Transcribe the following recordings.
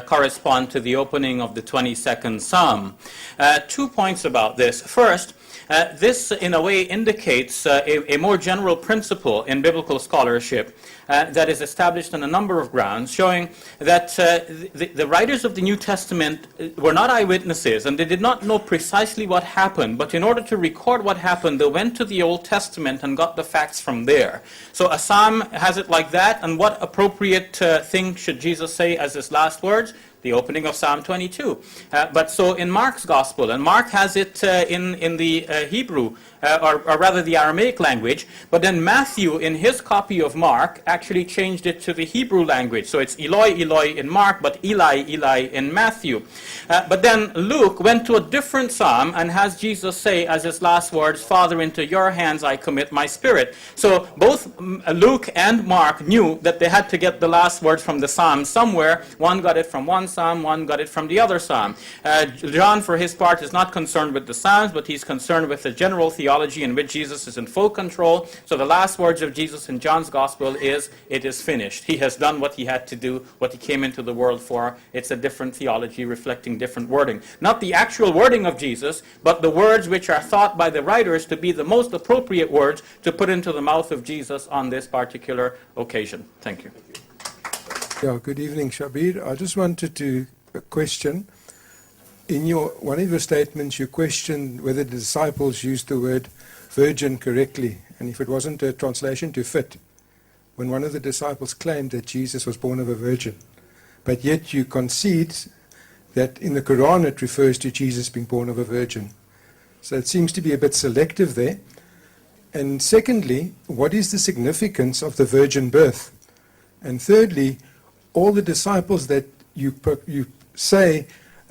correspond to the opening of the 22nd Psalm. 2 points about this. First, this in a way indicates a more general principle in biblical scholarship that is established on a number of grounds, showing that the writers of the New Testament were not eyewitnesses, and they did not know precisely what happened, but in order to record what happened, they went to the Old Testament and got the facts from there. So a psalm has it like that, and what appropriate thing should Jesus say as his last words? The opening of Psalm 22. But so in Mark's Gospel, and Mark has it in the Hebrew, or rather the Aramaic language, but then Matthew, in his copy of Mark, actually changed it to the Hebrew language. So it's Eloi, Eloi in Mark, but Eli, Eli in Matthew. But then Luke went to a different psalm and has Jesus say as his last words, Father, into your hands I commit my spirit. So both Luke and Mark knew that they had to get the last words from the psalm somewhere. One got it from one psalm, one got it from the other psalm. John, for his part, is not concerned with the psalms, but he's concerned with the general theology in which Jesus is in full control. So the last words of Jesus in John's Gospel is, it is finished. He has done what he had to do, what he came into the world for. It's a different theology reflecting different wording. Not the actual wording of Jesus, but the words which are thought by the writers to be the most appropriate words to put into the mouth of Jesus on this particular occasion. Thank you. Yeah, good evening, Shabir. I just wanted to question, in one of your statements you questioned whether the disciples used the word virgin correctly, and if it wasn't a translation to fit, when one of the disciples claimed that Jesus was born of a virgin. But yet you concede that in the Quran it refers to Jesus being born of a virgin. So it seems to be a bit selective there. And secondly, what is the significance of the virgin birth? And thirdly, all the disciples that you say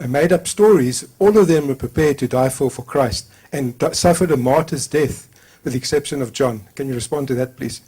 made up stories, all of them were prepared to die for Christ and suffered a martyr's death, with the exception of John. Can you respond to that, please?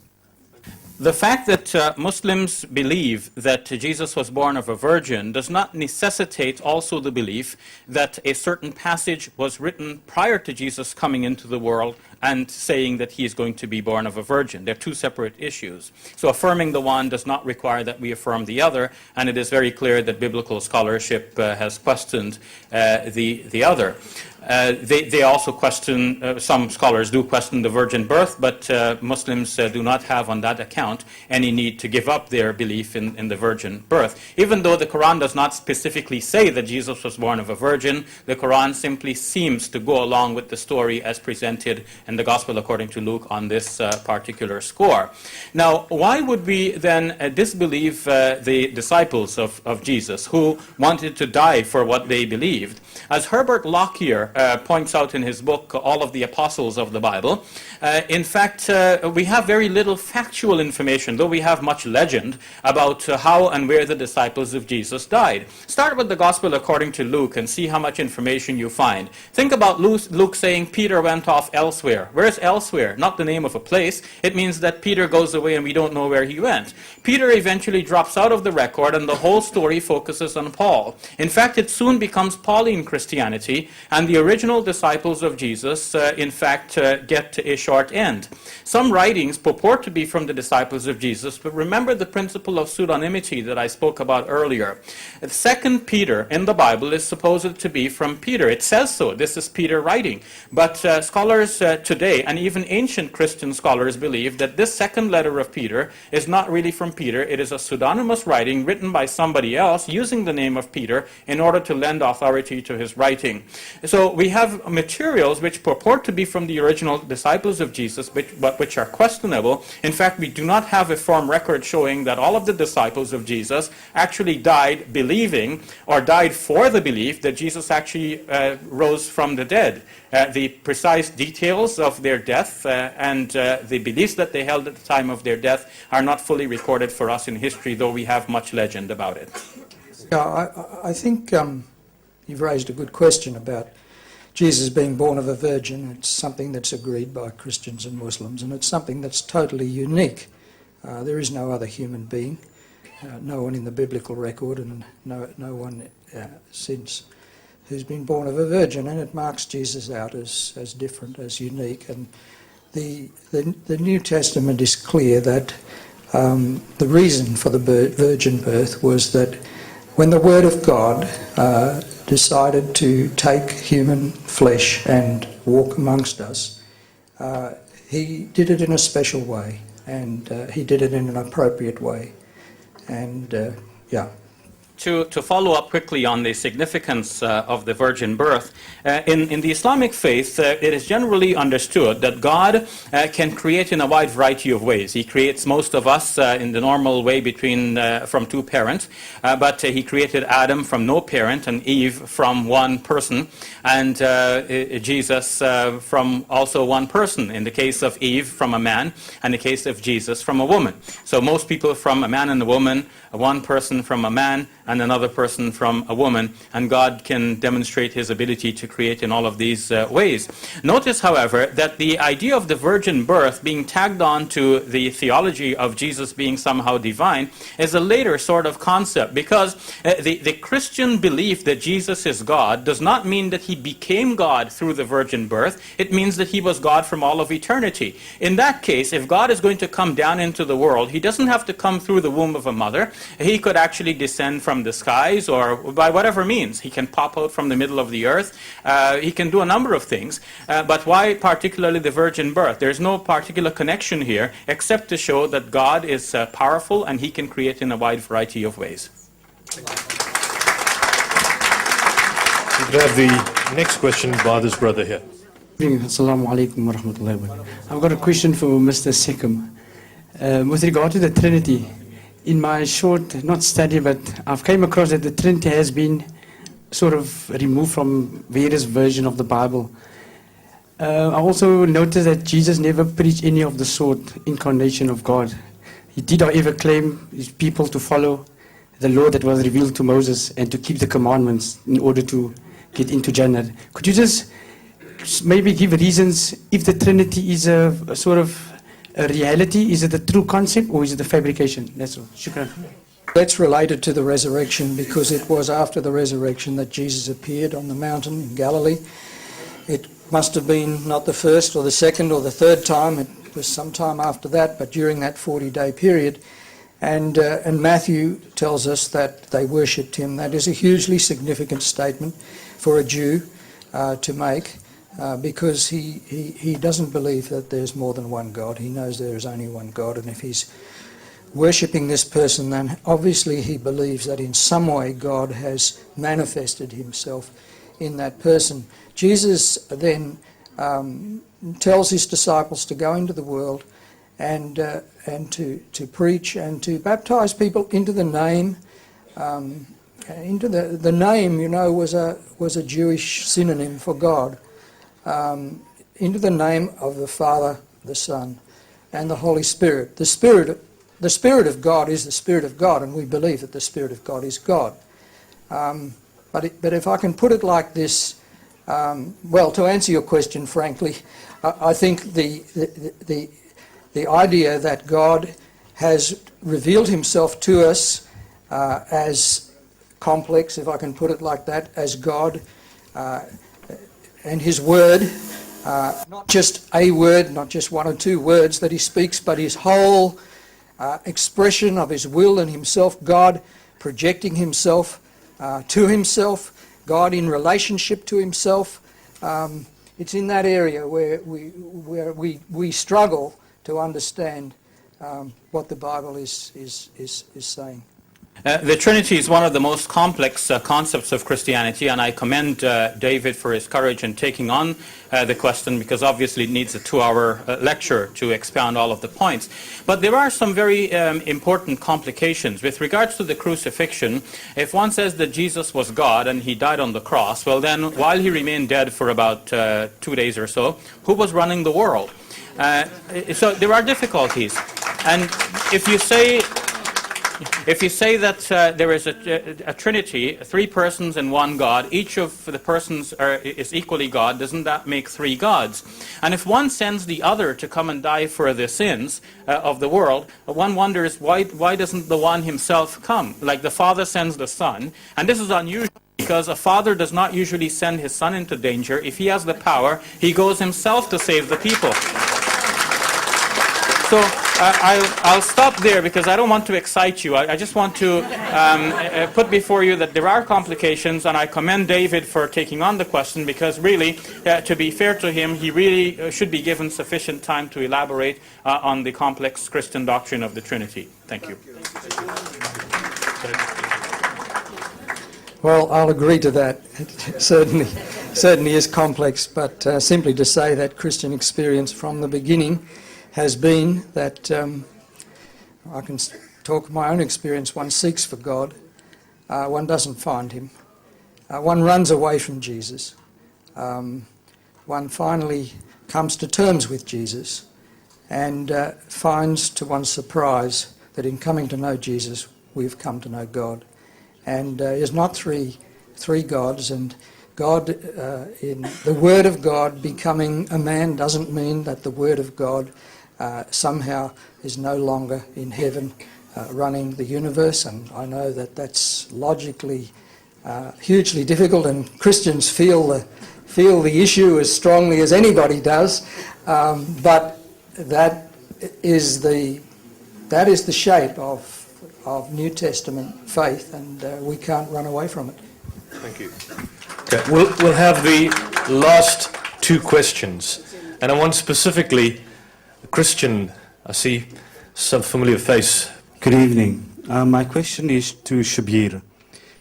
The fact that Muslims believe that Jesus was born of a virgin does not necessitate also the belief that a certain passage was written prior to Jesus coming into the world and saying that he is going to be born of a virgin. They're two separate issues. So affirming the one does not require that we affirm the other, and it is very clear that biblical scholarship has questioned the other. They also question, some scholars do question the virgin birth, but Muslims do not have on that account any need to give up their belief in the virgin birth. Even though the Quran does not specifically say that Jesus was born of a virgin, the Quran simply seems to go along with the story as presented in the Gospel according to Luke on this particular score. Now, why would we then disbelieve the disciples of Jesus who wanted to die for what they believed? As Herbert Lockyer points out in his book, All of the Apostles of the Bible, in fact, we have very little factual information, though we have much legend about how and where the disciples of Jesus died. Start with the Gospel according to Luke and see how much information you find. Think about Luke saying Peter went off elsewhere. Where's elsewhere? Not the name of a place. It means that Peter goes away and we don't know where he went. Peter eventually drops out of the record and the whole story focuses on Paul. In fact, it soon becomes Pauline Christianity, and the original disciples of Jesus, in fact, get a short end. Some writings purport to be from the disciples of Jesus, but remember the principle of pseudonymity that I spoke about earlier. 2 Peter in the Bible is supposed to be from Peter. It says so. This is Peter writing. But scholars today, and even ancient Christian scholars, believe that this second letter of Peter is not really from Peter. It is a pseudonymous writing written by somebody else using the name of Peter in order to lend authority to his writing. So we have materials which purport to be from the original disciples of Jesus, but which are questionable. In fact, we do not have a firm record showing that all of the disciples of Jesus actually died believing or died for the belief that Jesus actually rose from the dead. The precise details of their death and the beliefs that they held at the time of their death are not fully recorded for us in history, though we have much legend about it. Yeah, I think you've raised a good question about Jesus being born of a virgin. It's something that's agreed by Christians and Muslims, and it's something that's totally unique. There is no other human being, no one in the biblical record, and no one since who's been born of a virgin, and it marks Jesus out as different, as unique. And the New Testament is clear that the reason for the virgin birth was that when the Word of God decided to take human flesh and walk amongst us, he did it in a special way, and he did it in an appropriate way. And, yeah. To follow up quickly on the significance of the virgin birth, in the Islamic faith, it is generally understood that God can create in a wide variety of ways. He creates most of us in the normal way from two parents, but he created Adam from no parent and Eve from one person, and Jesus from also one person. In the case of Eve, from a man, and in the case of Jesus, from a woman. So most people from a man and a woman, one person from a man, and another person from a woman, and God can demonstrate his ability to create in all of these ways. Notice, however, that the idea of the virgin birth being tagged on to the theology of Jesus being somehow divine is a later sort of concept, because the Christian belief that Jesus is God does not mean that he became God through the virgin birth. It means that he was God from all of eternity. In that case, if God is going to come down into the world, he doesn't have to come through the womb of a mother. He could actually descend from the skies, or by whatever means. He can pop out from the middle of the earth. He can do a number of things. But why particularly the virgin birth? There's no particular connection here, except to show that God is powerful and he can create in a wide variety of ways. We could have the next question by this brother here. Assalamu alaikum wa rahmatullahi wa barakatuh. I've got a question for Mr. Secombe. With regard to the Trinity, in my short, not study, but I've came across that the Trinity has been sort of removed from various versions of the Bible. I also noticed that Jesus never preached any of the sort, incarnation of God. He did, however, claim his people to follow the law that was revealed to Moses and to keep the commandments in order to get into Jannah. Could you just maybe give reasons if the Trinity is a sort of a reality? Is it a true concept, or is it a fabrication? That's all. Shukran. That's related to the resurrection, because it was after the resurrection that Jesus appeared on the mountain in Galilee. It must have been not the first or the second or the third time. It was some time after that, but during that 40-day period. And Matthew tells us that they worshipped him. That is a hugely significant statement for a Jew to make. Because he doesn't believe that there's more than one God. He knows there is only one God, and if he's worshipping this person, then obviously he believes that in some way God has manifested himself in that person. Jesus then tells his disciples to go into the world and to preach and to baptize people into the name. Into the name, you know, was a Jewish synonym for God. Into the name of the Father, the Son, and the Holy Spirit. The Spirit of God is the Spirit of God, and we believe that the Spirit of God is God. But if I can put it like this, well, to answer your question, frankly, I think the idea that God has revealed himself to us as complex, if I can put it like that, as God, and his word, not just a word, not just one or two words that he speaks, but his whole expression of his will and himself, God projecting himself to himself, God in relationship to himself. It's in that area where we struggle to understand what the Bible is saying. The Trinity is one of the most complex concepts of Christianity, and I commend David for his courage in taking on the question, because obviously it needs a 2-hour lecture to expound all of the points. But there are some very important complications. With regards to the crucifixion, if one says that Jesus was God and he died on the cross, well then, while he remained dead for about 2 days or so, who was running the world? So there are difficulties. And if you say that there is a Trinity, 3 persons and 1 God, each of the persons is equally God, doesn't that make 3 gods? And if one sends the other to come and die for the sins of the world, one wonders why doesn't the one himself come? Like the Father sends the Son, and this is unusual because a father does not usually send his son into danger. If he has the power, he goes himself to save the people. So I'll stop there because I don't want to excite you. I just want to put before you that there are complications, and I commend David for taking on the question because really, to be fair to him, he really should be given sufficient time to elaborate on the complex Christian doctrine of the Trinity. Thank you. Well, I'll agree to that. It certainly is complex, but simply to say that Christian experience from the beginning has been that I can talk of my own experience. One seeks for God, one doesn't find him, one runs away from Jesus, one finally comes to terms with Jesus and finds to one's surprise that in coming to know Jesus we've come to know God. And there's not three gods, and God, in the Word of God becoming a man doesn't mean that the Word of God somehow is no longer in heaven running the universe, and I know that that's logically hugely difficult, and Christians feel the issue as strongly as anybody does, but that is the shape of New Testament faith, and we can't run away from it. Thank you. Okay, we'll have the last two questions, and I want specifically Christian. I see some familiar face. Good evening. My question is to Shabir.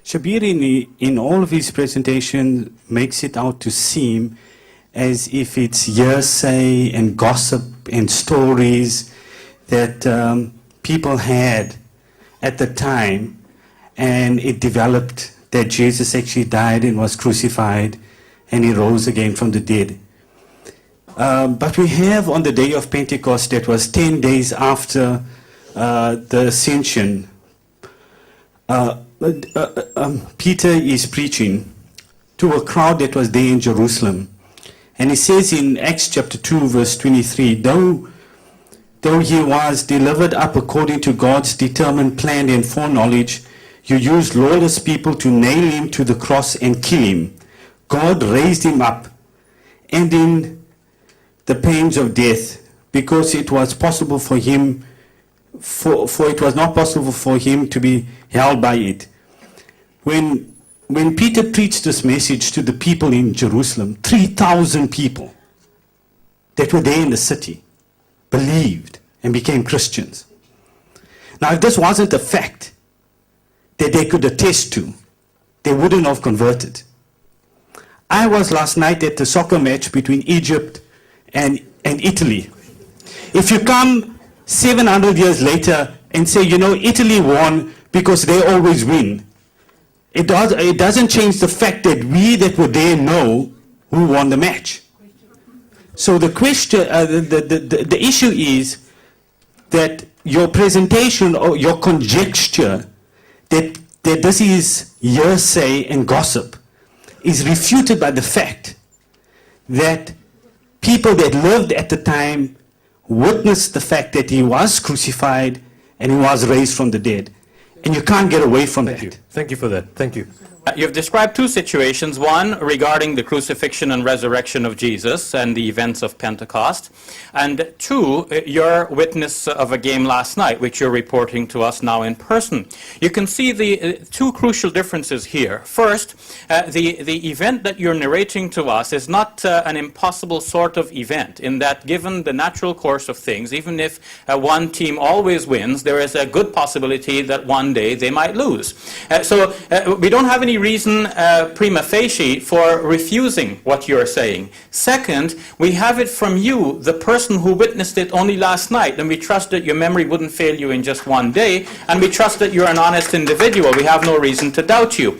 Shabir, in all of his presentation, makes it out to seem as if it's hearsay and gossip and stories that people had at the time, and it developed that Jesus actually died and was crucified and he rose again from the dead. But we have on the day of Pentecost, that was 10 days after the ascension, Peter is preaching to a crowd that was there in Jerusalem. And he says in Acts chapter 2 verse 23, though he was delivered up according to God's determined plan and foreknowledge, you used lawless people to nail him to the cross and kill him. God raised him up, ending the pains of death, because it was possible for him, for it was not possible for him to be held by it. When Peter preached this message to the people in Jerusalem, 3,000 people that were there in the city believed and became Christians. Now, if this wasn't a fact that they could attest to, they wouldn't have converted. I was last night at the soccer match between Egypt and Italy. If you come 700 years later and say, Italy won because they always win, it doesn't change the fact that we that were there know who won the match. So the question, the issue is that your presentation or your conjecture that this is hearsay and gossip is refuted by the fact that people that lived at the time witnessed the fact that he was crucified and he was raised from the dead. And you can't get away from that. Thank you for that. Thank you. You've described two situations, one regarding the crucifixion and resurrection of Jesus and the events of Pentecost, and two, your witness of a game last night, which you're reporting to us now in person. You can see the two crucial differences here. First, the event that you're narrating to us is not an impossible sort of event, in that given the natural course of things, even if one team always wins, there is a good possibility that one day they might lose. So we don't have any reason prima facie for refusing what you're saying. Second, we have it from you, the person who witnessed it only last night, and we trust that your memory wouldn't fail you in just one day, and we trust that you're an honest individual. We have no reason to doubt you.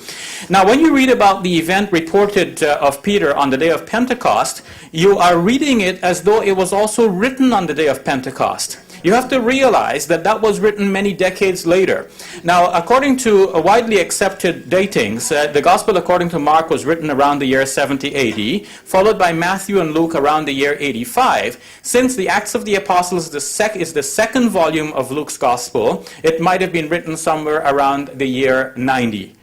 Now, when you read about the event reported of Peter on the day of Pentecost, you are reading it as though it was also written on the day of Pentecost. You have to realize that that was written many decades later. Now, according to widely accepted datings, the Gospel according to Mark was written around the year 70 AD, followed by Matthew and Luke around the year 85. Since the Acts of the Apostles is the second volume of Luke's Gospel, it might have been written somewhere around the year 90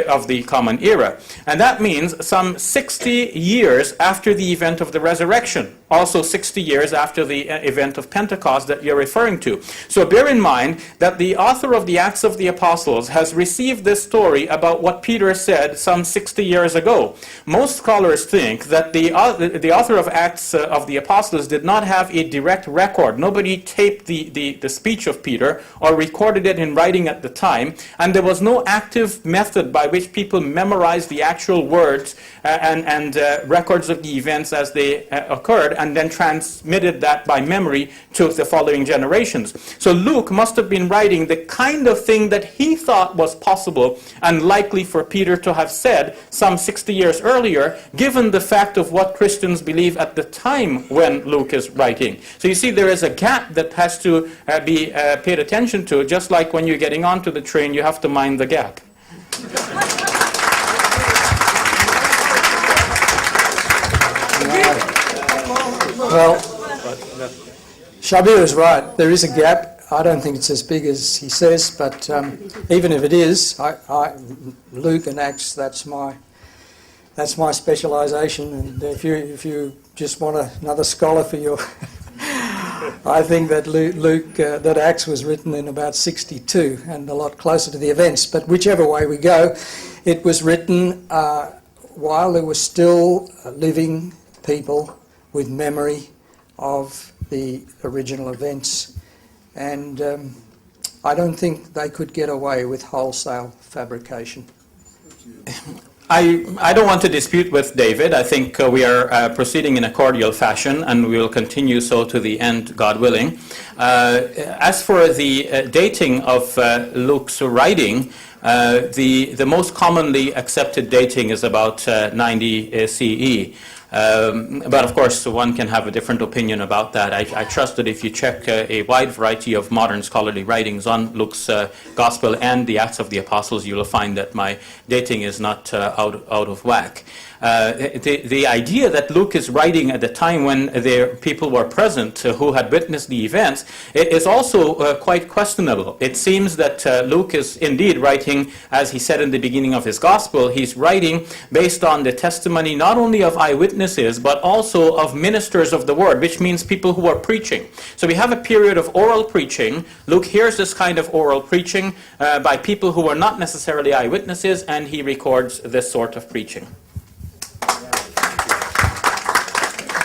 of the Common Era. And that means some 60 years after the event of the resurrection also 60 years after the event of Pentecost that you're referring to. So bear in mind that the author of the Acts of the Apostles has received this story about what Peter said some 60 years ago. Most scholars think that the author of Acts of the Apostles did not have a direct record. Nobody taped the speech of Peter or recorded it in writing at the time, and there was no active method by which people memorized the actual words and records of the events as they occurred, and then transmitted that by memory to the following generations. So Luke must have been writing the kind of thing that he thought was possible and likely for Peter to have said some 60 years earlier, given the fact of what Christians believe at the time when Luke is writing. So you see, there is a gap that has to be paid attention to, just like when you're getting onto the train, you have to mind the gap. Well, Shabir is right. There is a gap. I don't think it's as big as he says, but even if it is, Luke and Acts, that's my specialisation. And if you just want another scholar for your, I think that that Acts was written in about 62 and a lot closer to the events. But whichever way we go, it was written while there were still living people with memory of the original events. And I don't think they could get away with wholesale fabrication. I don't want to dispute with David. I think we are proceeding in a cordial fashion, and we will continue so to the end, God willing. As for the dating of Luke's writing, the most commonly accepted dating is about 90 CE. But of course, one can have a different opinion about that. I trust that if you check a wide variety of modern scholarly writings on Luke's Gospel and the Acts of the Apostles, you will find that my dating is not out of whack. The idea that Luke is writing at the time when people were present who had witnessed the events is also quite questionable. It seems that Luke is indeed writing, as he said in the beginning of his Gospel, he's writing based on the testimony not only of eyewitnesses but also of ministers of the word, which means people who are preaching. So we have a period of oral preaching. Luke hears this kind of oral preaching by people who are not necessarily eyewitnesses, and he records this sort of preaching.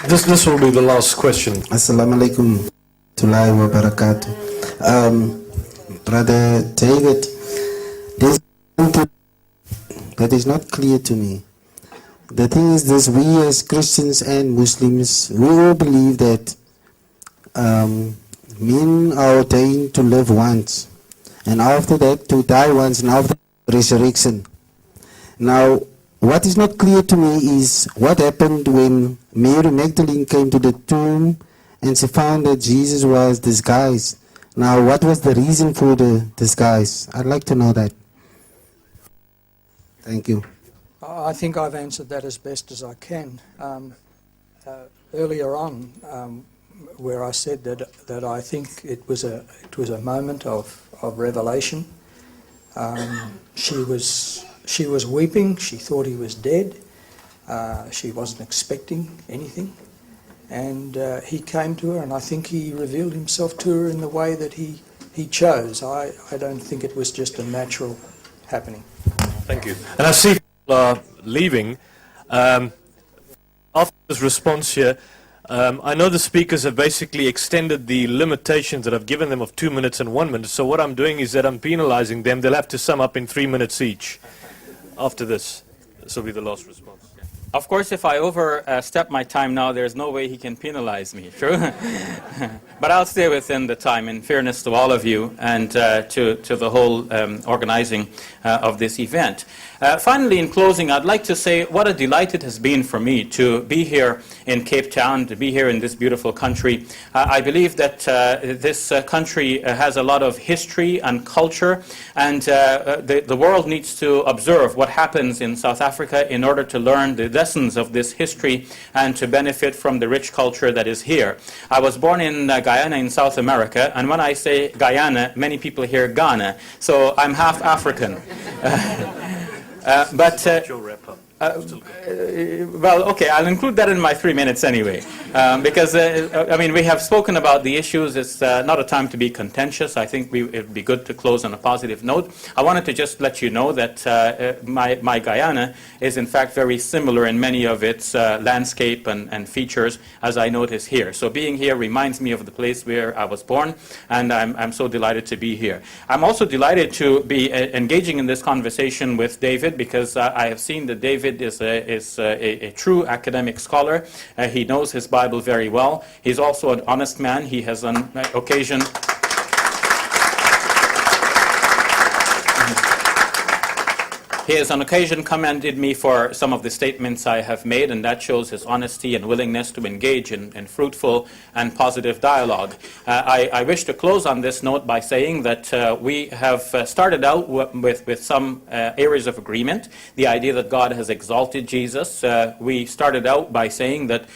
This will be the last question. Assalamu alaikum wa barakatuh. Brother David, there's something that is not clear to me. The thing is this: we as Christians and Muslims, we all believe that men are ordained to live once, and after that to die once, and after resurrection. Now, what is not clear to me is what happened when Mary Magdalene came to the tomb and she found that Jesus was disguised. Now, what was the reason for the disguise? I'd like to know that. Thank you. I think I've answered that as best as I can. Earlier on, where I said that I think it was a moment of revelation. She was weeping. She thought he was dead. She wasn't expecting anything. And he came to her, and I think he revealed himself to her in the way that he chose. I don't think it was just a natural happening. Thank you. And I see people are leaving. After this response here, I know the speakers have basically extended the limitations that I've given them of 2 minutes and 1 minute. So what I'm doing is that I'm penalizing them. They'll have to sum up in 3 minutes each. After this will be the last response. Of course, if I overstep my time now, there's no way he can penalize me, true? But I'll stay within the time, in fairness to all of you and to the whole organizing of this event. Finally, in closing, I'd like to say what a delight it has been for me to be here in Cape Town, to be here in this beautiful country. I believe that this country has a lot of history and culture, and the world needs to observe what happens in South Africa in order to learn the lessons of this history and to benefit from the rich culture that is here. I was born in Guyana in South America, and when I say Guyana, many people hear Ghana, so I'm half African. Well, okay, I'll include that in my 3 minutes anyway, because, I mean, we have spoken about the issues. It's not a time to be contentious. I think it would be good to close on a positive note. I wanted to just let you know that my Guyana is, in fact, very similar in many of its landscape and features, as I notice here. So being here reminds me of the place where I was born, and I'm so delighted to be here. I'm also delighted to be engaging in this conversation with David, because I have seen that David is a true academic scholar. He knows his Bible very well. He's also an honest man. He has on occasion He has on occasion commended me for some of the statements I have made, and that shows his honesty and willingness to engage in fruitful and positive dialogue. I wish to close on this note by saying that we have started out with some areas of agreement. The idea that God has exalted Jesus. We started out by saying that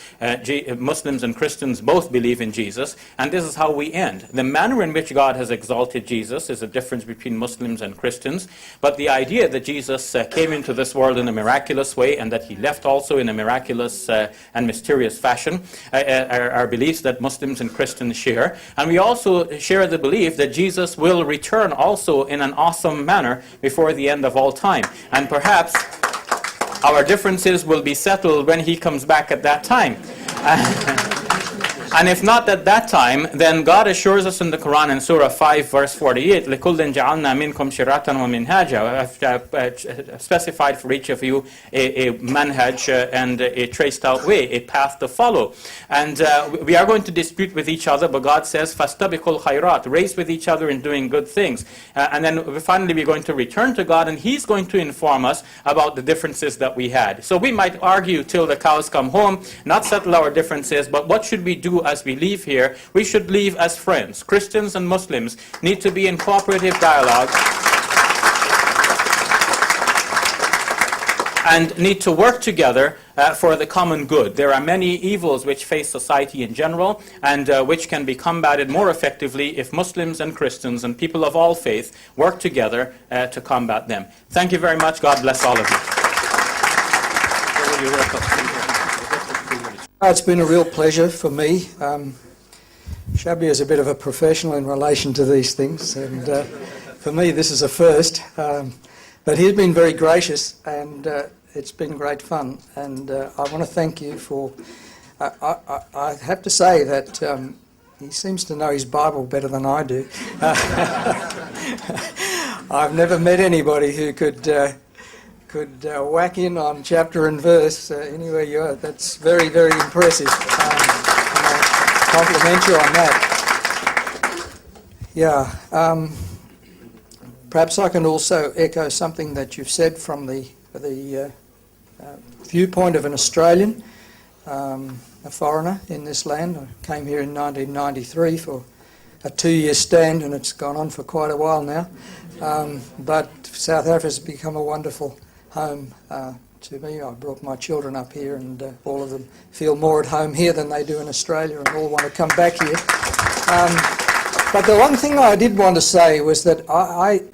Muslims and Christians both believe in Jesus, and this is how we end. The manner in which God has exalted Jesus is a difference between Muslims and Christians, but the idea that Jesus came into this world in a miraculous way and that he left also in a miraculous and mysterious fashion are beliefs that Muslims and Christians share. And we also share the belief that Jesus will return also in an awesome manner before the end of all time. And perhaps our differences will be settled when he comes back at that time. And if not at that time, then God assures us in the Quran in Surah 5, verse 48, لِكُلٍّ جَعَلْنَا مِنْكُمْ شِرَاطًا وَمِنْهَاجًا. I've specified for each of you a manhaj and a traced out way, a path to follow. And we are going to dispute with each other, but God says, فَاسْتَبِقُوا الْخَيْرَاتِ. Race with each other in doing good things. And then finally we're going to return to God, and he's going to inform us about the differences that we had. So we might argue till the cows come home, not settle our differences, but what should we do as we leave here? We should leave as friends. Christians and Muslims need to be in cooperative dialogue and need to work together for the common good. There are many evils which face society in general and which can be combated more effectively if Muslims and Christians and people of all faith work together to combat them. Thank you very much. God bless all of you. It's been a real pleasure for me. Shabir is a bit of a professional in relation to these things, and for me this is a first. But he's been very gracious, and it's been great fun. And I want to thank you for... I have to say that he seems to know his Bible better than I do. I've never met anybody who could whack in on chapter and verse anywhere you are. That's very, very impressive. And I compliment you on that. Yeah. Perhaps I can also echo something that you've said from the viewpoint of an Australian, a foreigner in this land. I came here in 1993 for a 2-year stand, and it's gone on for quite a while now. But South Africa has become a wonderful home to me. I brought my children up here, and all of them feel more at home here than they do in Australia, and all want to come back here. But the one thing I did want to say was that I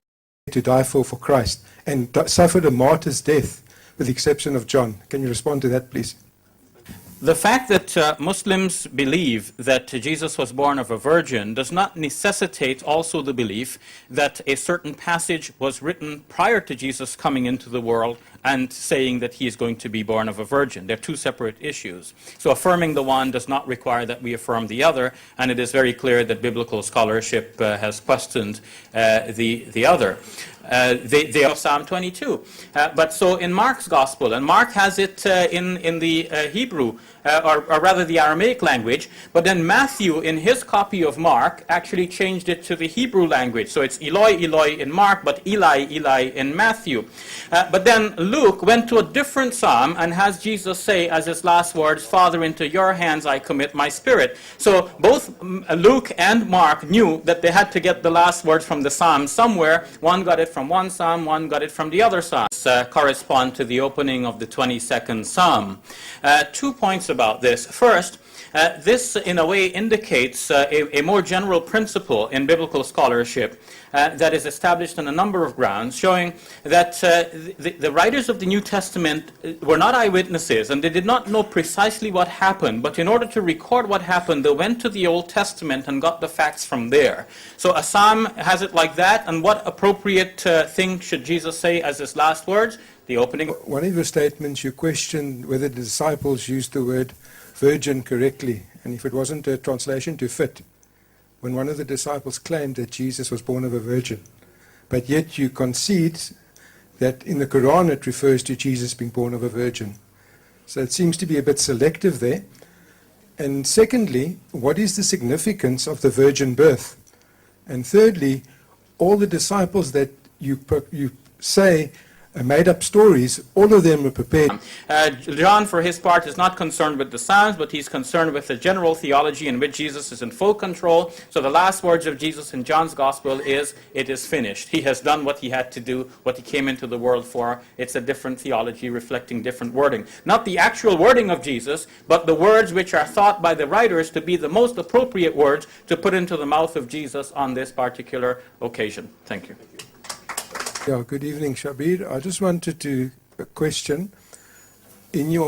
to die for Christ and suffered a martyr's death, with the exception of John. Can you respond to that, please? The fact that Muslims believe that Jesus was born of a virgin does not necessitate also the belief that a certain passage was written prior to Jesus coming into the world and saying that he is going to be born of a virgin. They're two separate issues. So affirming the one does not require that we affirm the other, and it is very clear that biblical scholarship has questioned the other. They are Psalm 22. But so in Mark's Gospel, and Mark has it in the Hebrew, or rather the Aramaic language, but then Matthew, in his copy of Mark, actually changed it to the Hebrew language. So it's Eloi, Eloi in Mark, but Eli, Eli in Matthew. But then Luke went to a different psalm and has Jesus say as his last words, Father, into your hands I commit my spirit. So both Luke and Mark knew that they had to get the last words from the psalm somewhere. One got it from one psalm, one got it from the other psalm. Correspond to the opening of the 22nd psalm. 2 points about this. First, This, in a way, indicates a more general principle in biblical scholarship that is established on a number of grounds, showing that the writers of the New Testament were not eyewitnesses, and they did not know precisely what happened, but in order to record what happened, they went to the Old Testament and got the facts from there. So a psalm has it like that, and what appropriate thing should Jesus say as his last words? The opening. One of your statements, you questioned whether the disciples used the word virgin correctly, and if it wasn't a translation to fit, when one of the disciples claimed that Jesus was born of a virgin. But yet you concede that in the Quran it refers to Jesus being born of a virgin. So it seems to be a bit selective there. And secondly, what is the significance of the virgin birth? And thirdly, all the disciples that you say made up stories, all of them were prepared. John, for his part, is not concerned with the Psalms, but he's concerned with the general theology in which Jesus is in full control. So the last words of Jesus in John's Gospel is, "It is finished." He has done what he had to do, what he came into the world for. It's a different theology reflecting different wording. Not the actual wording of Jesus, but the words which are thought by the writers to be the most appropriate words to put into the mouth of Jesus on this particular occasion. Thank you. Yeah, good evening, Shabir. I just wanted to question, in your